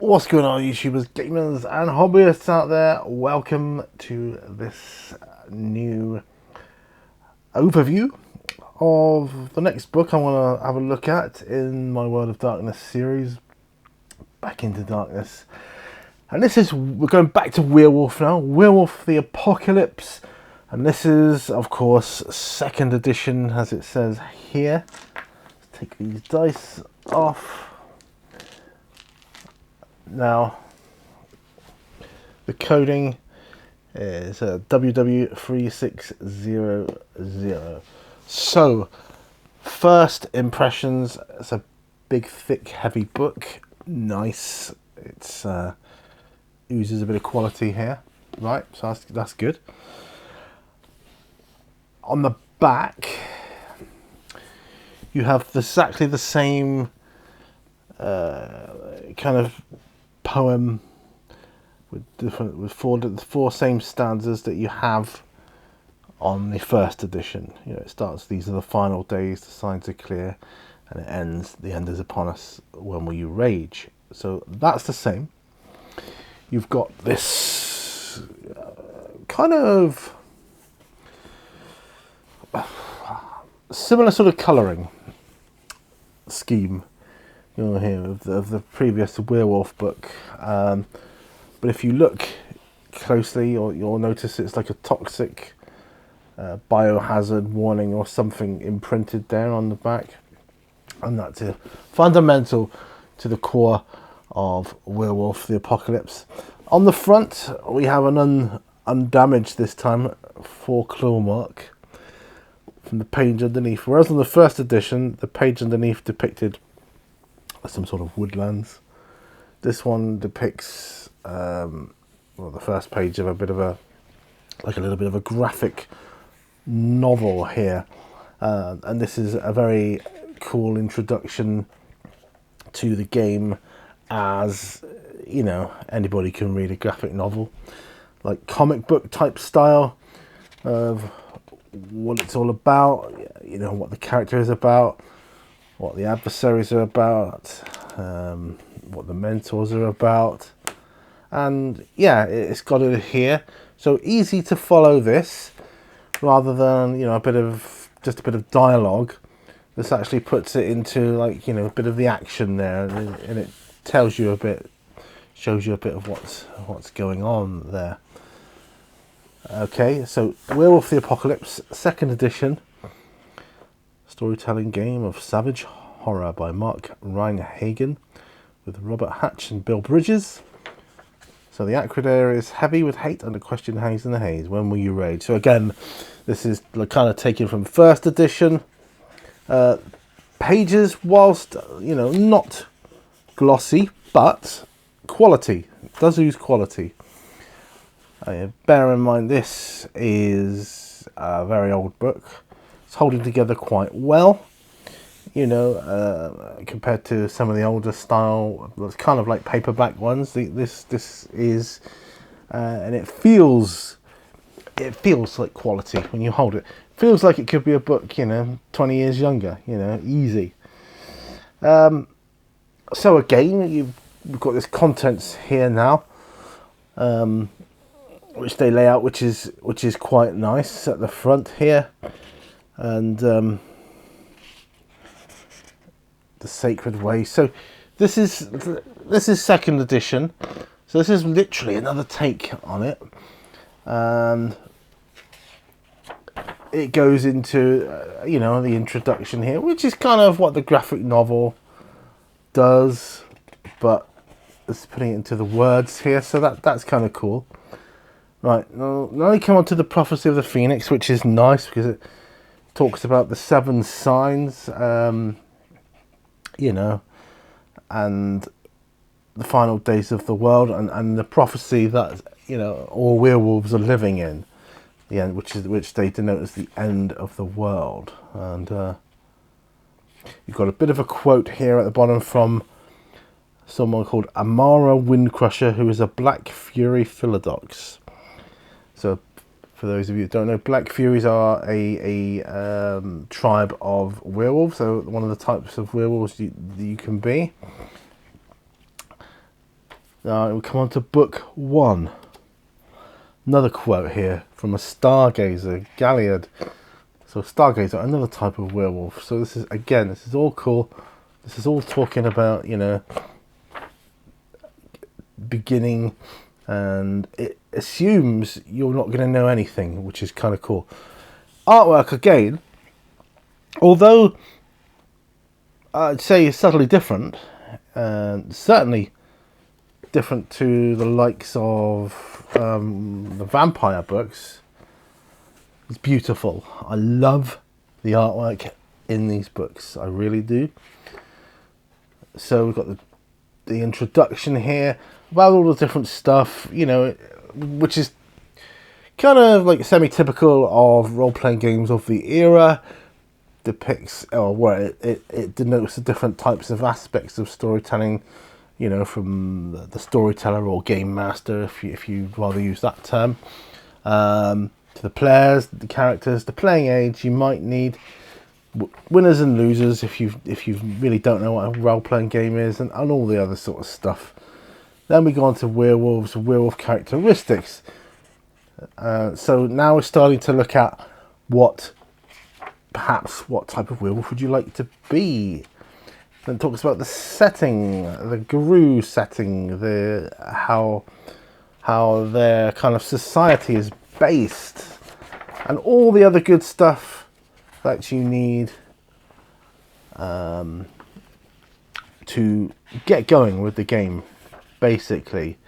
What's going on, YouTubers, gamers and hobbyists out there? Welcome to this new overview of the next book I want to have a look at in my World of Darkness series, Back into Darkness. And we're going back to Werewolf now, Werewolf the Apocalypse. And this is, of course, second edition, as it says here. Let's take these dice off. Now, the coding is WW3600. So, first impressions, it's a big, thick, heavy book. Nice. It's oozes a bit of quality here. Right, so that's good. On the back, you have exactly the same kind of poem with four same stanzas that you have on the first edition. You know, it starts, "These are the final days, the signs are clear," and it ends, "The end is upon us, when will you rage?" So that's the same. You've got this kind of similar sort of colouring scheme, you know, here of the previous Werewolf book, but if you look closely, you'll notice it's like a toxic biohazard warning or something imprinted there on the back, and that's fundamental to the core of Werewolf the Apocalypse. On the front, we have an undamaged, this time, 4-claw mark from the page underneath, whereas on the first edition the page underneath depicted some sort of woodlands. This one depicts well, the first page of a little bit of a graphic novel here, and this is a very cool introduction to the game, as you know, anybody can read a graphic novel, like comic book type style of what it's all about, you know, what the character is about, what the adversaries are about, what the mentors are about, and yeah, it's got it here. So easy to follow this, rather than, you know, just a bit of dialogue. This actually puts it into, like, you know, a bit of the action there, and it tells you a bit, shows you a bit of what's going on there. Okay, so Werewolf the Apocalypse, second edition. Storytelling game of savage horror by Mark Reinhagen, with Robert Hatch and Bill Bridges. So the acrid air is heavy with hate under question haze in the haze. When will you rage? So again, this is kind of taken from first edition. Pages, whilst, you know, not glossy, but quality. It does use quality. Bear in mind, this is a very old book. It's holding together quite well, you know, compared to some of the older style, it's kind of like paperback ones. This is, and it feels like quality when you hold it. It feels like it could be a book, you know, 20 years younger, you know, easy. So again, we've got this contents here now, which they lay out, which is quite nice at the front here, and the Sacred Way. So this is second edition, so this is literally another take on it, and it goes into you know, the introduction here, which is kind of what the graphic novel does, but it's putting it into the words here, so that's kind of cool. Right, now we come on to the Prophecy of the Phoenix, which is nice because it talks about the 7 signs, you know, and the final days of the world, and the prophecy that, you know, all werewolves are living in, the end, which they denote as the end of the world. And you've got a bit of a quote here at the bottom from someone called Amara Windcrusher, who is a Black Fury Philodox. So, for those of you who don't know, Black Furies are a tribe of werewolves. So one of the types of werewolves you can be. We come on to book 1. Another quote here from a stargazer, Galliard. So stargazer, another type of werewolf. So this is all cool. This is all talking about, beginning, and it assumes you're not going to know anything, which is kind of cool. Artwork again, although I'd say it's subtly different, and certainly different to the likes of the vampire books. It's beautiful. I love the artwork in these books. I really do. So we've got the introduction here about all the different stuff, which is kind of like semi-typical of role-playing games of the era. Depicts, or where it denotes the different types of aspects of storytelling, from the storyteller or game master, if you'd rather use that term, to the players, the characters, the playing age. You might need winners and losers if you really don't know what a role-playing game is, and all the other sort of stuff. Then we go on to werewolves, werewolf characteristics. So now we're starting to look at what type of werewolf would you like to be. Then it talks about the setting, the guru setting, how their kind of society is based, and all the other good stuff that you need to get going with the game, basically.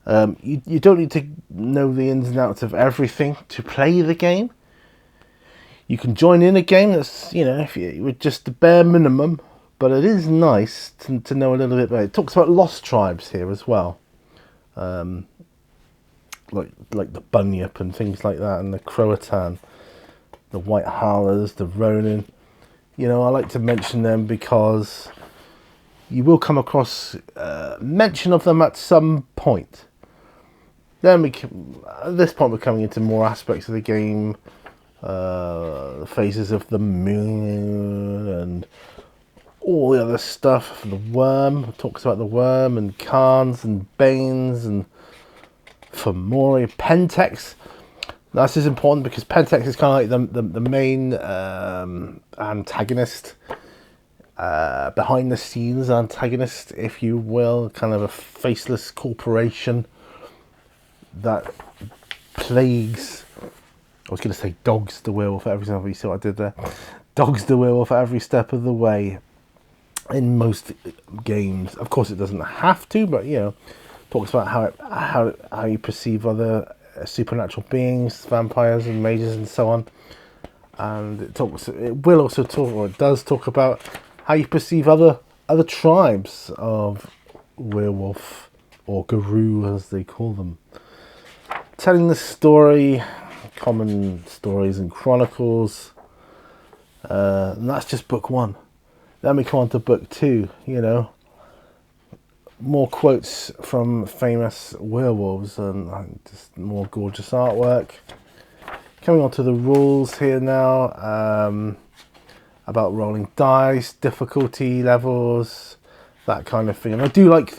You don't need to know the ins and outs of everything to play the game. You can join in a game that's, with just the bare minimum, but it is nice to know a little bit about it. It talks about lost tribes here as well. Like the Bunyip and things like that, and the Croatan, the White Harlers, the Ronin. I like to mention them because you will come across mention of them at some point. Then at this point we're coming into more aspects of the game, the phases of the moon and all the other stuff. The worm, it talks about the worm and Khans and Banes and Fomori, Pentex. Now, this is important because Pentex is kind of like the main antagonist, behind the scenes antagonist, if you will, kind of a faceless corporation that plagues, I was going to say dogs the werewolf at every step. You see what I did there? Dogs the werewolf at every step of the way in most games. Of course it doesn't have to, but talks about how you perceive other supernatural beings, vampires and mages and so on. And it does talk about how you perceive other tribes of werewolf, or guru as they call them. Telling the story, common stories and chronicles, and that's just book 1. Then we come on to book 2, more quotes from famous werewolves and just more gorgeous artwork. Coming on to the rules here now, about rolling dice, difficulty levels, that kind of thing. And I like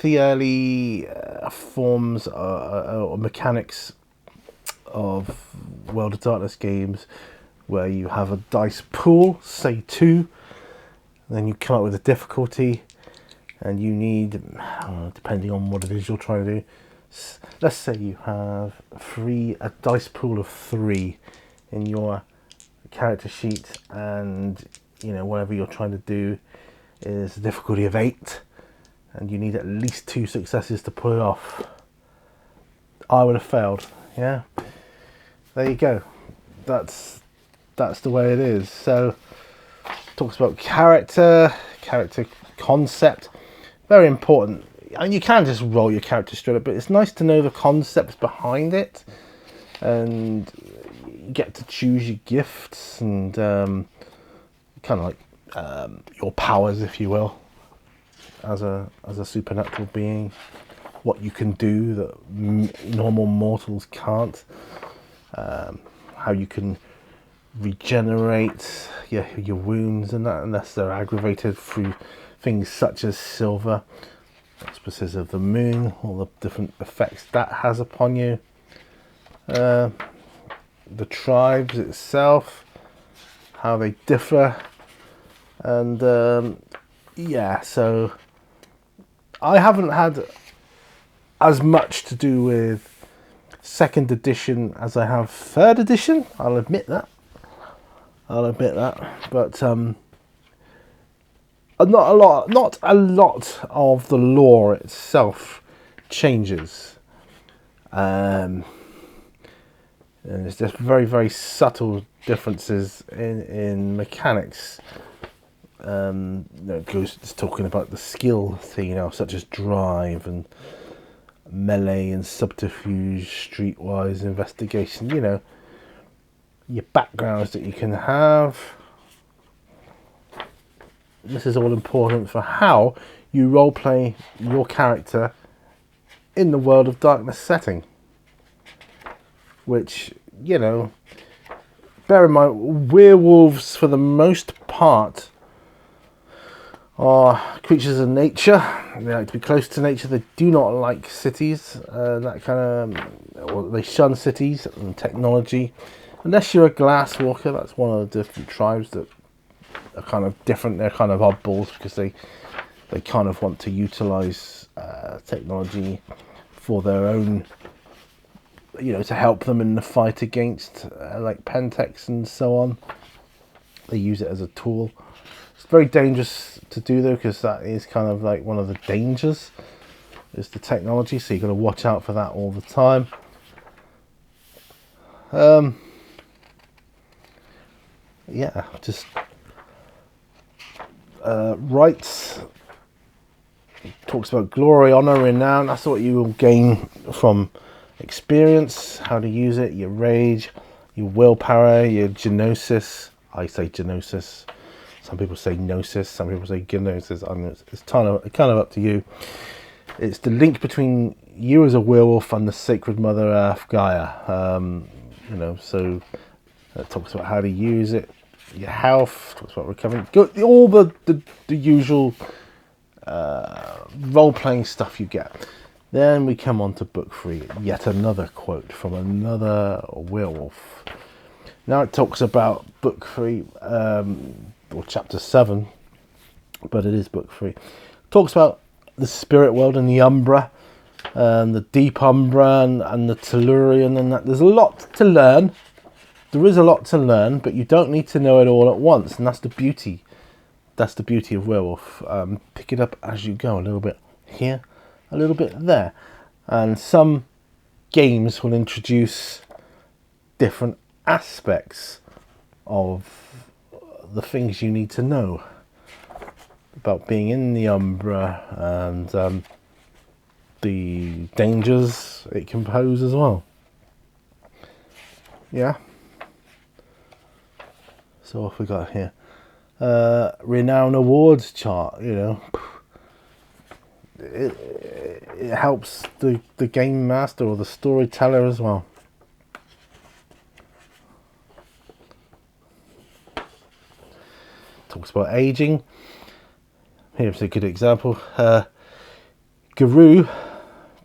the early forms or mechanics of World of Darkness games, where you have a dice pool, say 2, and then you come up with a difficulty, and you need, depending on what it is you're trying to do, let's say you have a dice pool of 3 in your character sheet, and whatever you're trying to do is a difficulty of 8, and you need at least 2 successes to pull it off. I would have failed. Yeah, there you go. That's the way it is. So talks about character concept, very important. And you can just roll your character straight up, but it's nice to know the concepts behind it, and you get to choose your gifts and kind of like your powers, if you will, as a supernatural being, what you can do that normal mortals can't, how you can regenerate your wounds and that, unless they're aggravated through things such as silver. auspices of the moon, all the different effects that has upon you. The tribes itself, how they differ, and yeah, so I haven't had as much to do with second edition as I have third edition. I'll admit that. But not a lot of the lore itself changes. And it's just very, very subtle differences in mechanics. It goes just talking about the skill thing, such as drive and melee and subterfuge, streetwise investigation. Your backgrounds that you can have. This is all important for how you roleplay your character in the World of Darkness setting. Which, bear in mind, werewolves for the most part are creatures of nature. They like to be close to nature. They do not like cities. They shun cities and technology. Unless you're a glass walker, that's one of the different tribes that are kind of different. They're kind of oddballs because they kind of want to utilize technology for their own, to help them in the fight against like Pentex and so on. They use it as a tool. It's very dangerous to do though, because that is kind of like one of the dangers, is the technology, so you've got to watch out for that all the time. Yeah, just rights. Talks about glory, honor, renown. That's what you will gain from experience, how to use it, your rage, your willpower, your genosis. I say genosis. Some people say gnosis. Some people say genosis. It's kind of up to you. It's the link between you as a werewolf and the sacred Mother Earth, Gaia. So it talks about how to use it. Your health. Talks about recovering. All the usual role-playing stuff you get. Then we come on to book 3. Yet another quote from another werewolf. Now it talks about book 3, or chapter 7, but it is book 3. It talks about the spirit world and the Umbra, and the deep Umbra and the Tellurian, and that. There's a lot to learn. There is a lot to learn, but you don't need to know it all at once, and that's the beauty. That's the beauty of Werewolf. Pick it up as you go, a little bit here, a little bit there. And some games will introduce different aspects of the things you need to know about being in the Umbra, and the dangers it can pose as well. Yeah. So what have we got here? Renown awards chart. It helps the game master or the storyteller as well. Talks about aging. Here's a good example. Guru,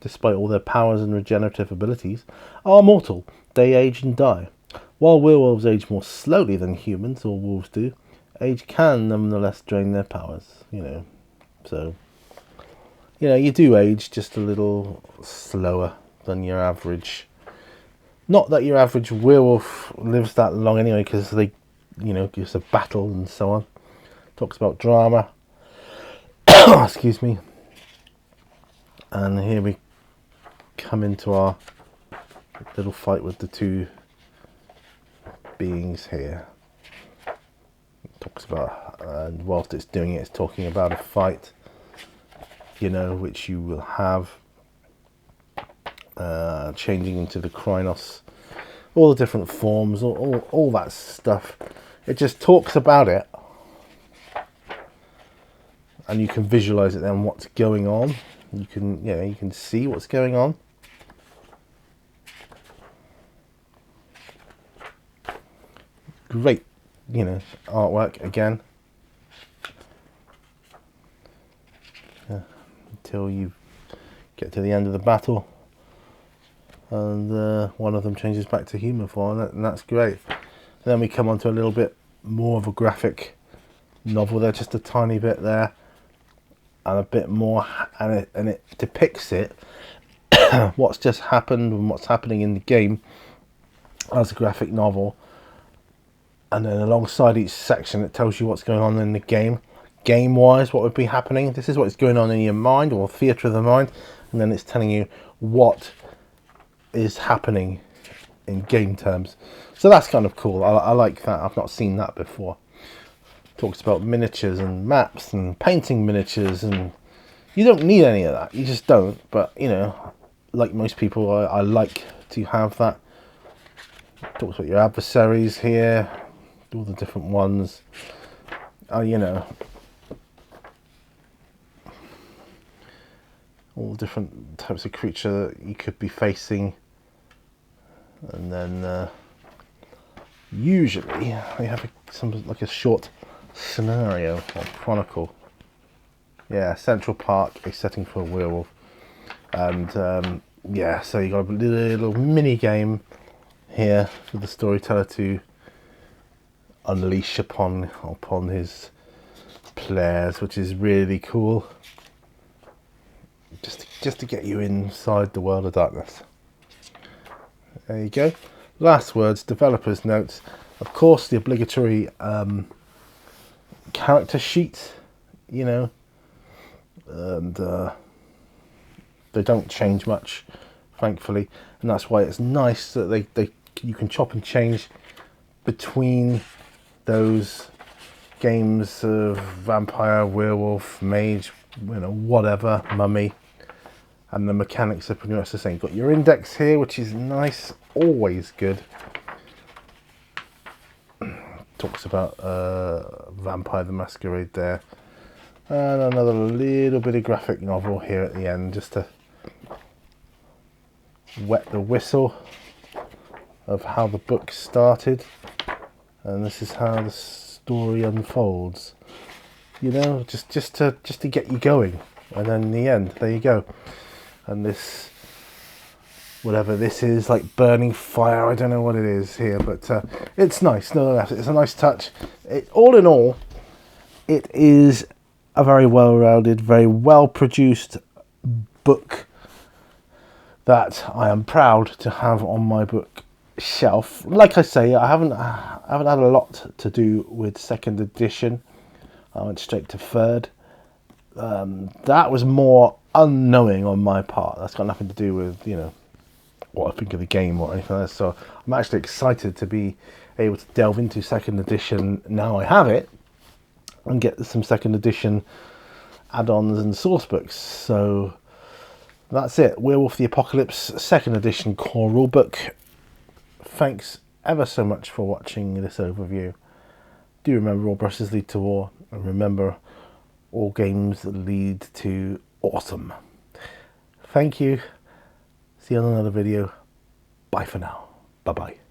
despite all their powers and regenerative abilities, are mortal. They age and die. While werewolves age more slowly than humans or wolves do, age can nonetheless drain their powers. So you do age just a little slower than your average. Not that your average werewolf lives that long anyway, because they, gives a battle and so on. Talks about drama. Excuse me. And here we come into our little fight with the two beings here. It talks about, and whilst it's doing it, it's talking about a fight, which you will have, changing into the Krynos, all the different forms, all that stuff. It just talks about it, and you can visualize it then, what's going on. You can see what's going on. Great, artwork again. until you get to the end of the battle, and one of them changes back to human form, and that's great. Then we come on to a little bit more of a graphic novel there, just a tiny bit there, and a bit more, and it depicts it what's just happened and what's happening in the game as a graphic novel, and then alongside each section it tells you what's going on in the game wise, what would be happening. This is what's going on in your mind, or theatre of the mind, and then it's telling you what is happening in game terms. So that's kind of cool. I like that. I've not seen that before. Talks about miniatures and maps and painting miniatures, and you don't need any of that, you just don't, but you know, like most people, I like to have that. Talks about your adversaries here, all the different ones, you know, all the different types of creature that you could be facing, and then usually they have like a short scenario or chronicle. Yeah, Central Park, a setting for a werewolf, and yeah, so you got a little mini game here for the storyteller to unleash upon his players, which is really cool. Just to get you inside the world of darkness. There you go. Last words, developers notes. Of course, the obligatory character sheet, you know, and they don't change much, thankfully, and that's why it's nice that you can chop and change between those games of vampire, werewolf, mage, you know, whatever, mummy, and the mechanics are pretty much the same. You've got your index here, which is nice, always good. Talks about Vampire the Masquerade there, and another little bit of graphic novel here at the end, just to wet the whistle of how the book started, and this is how the story unfolds, you know, just to get you going, and then in the end, there you go. And this, whatever this is, like burning fire, I don't know what it is here, but it's nice nonetheless. It's a nice touch. All in all, it is a very well-rounded, very well-produced book that I am proud to have on my bookshelf. Like I say, I haven't had a lot to do with second edition. I went straight to third. That was more unknowing on my part. That's got nothing to do with, you know, what I think of the game or anything like that. So I'm actually excited to be able to delve into second edition now I have it, and get some second edition add-ons and source books. So that's it. Werewolf the Apocalypse second edition core rulebook. Thanks ever so much for watching this overview. Do remember, all brushes lead to war, and remember, all games lead to awesome. Thank you. See you on another video. Bye for now. Bye bye.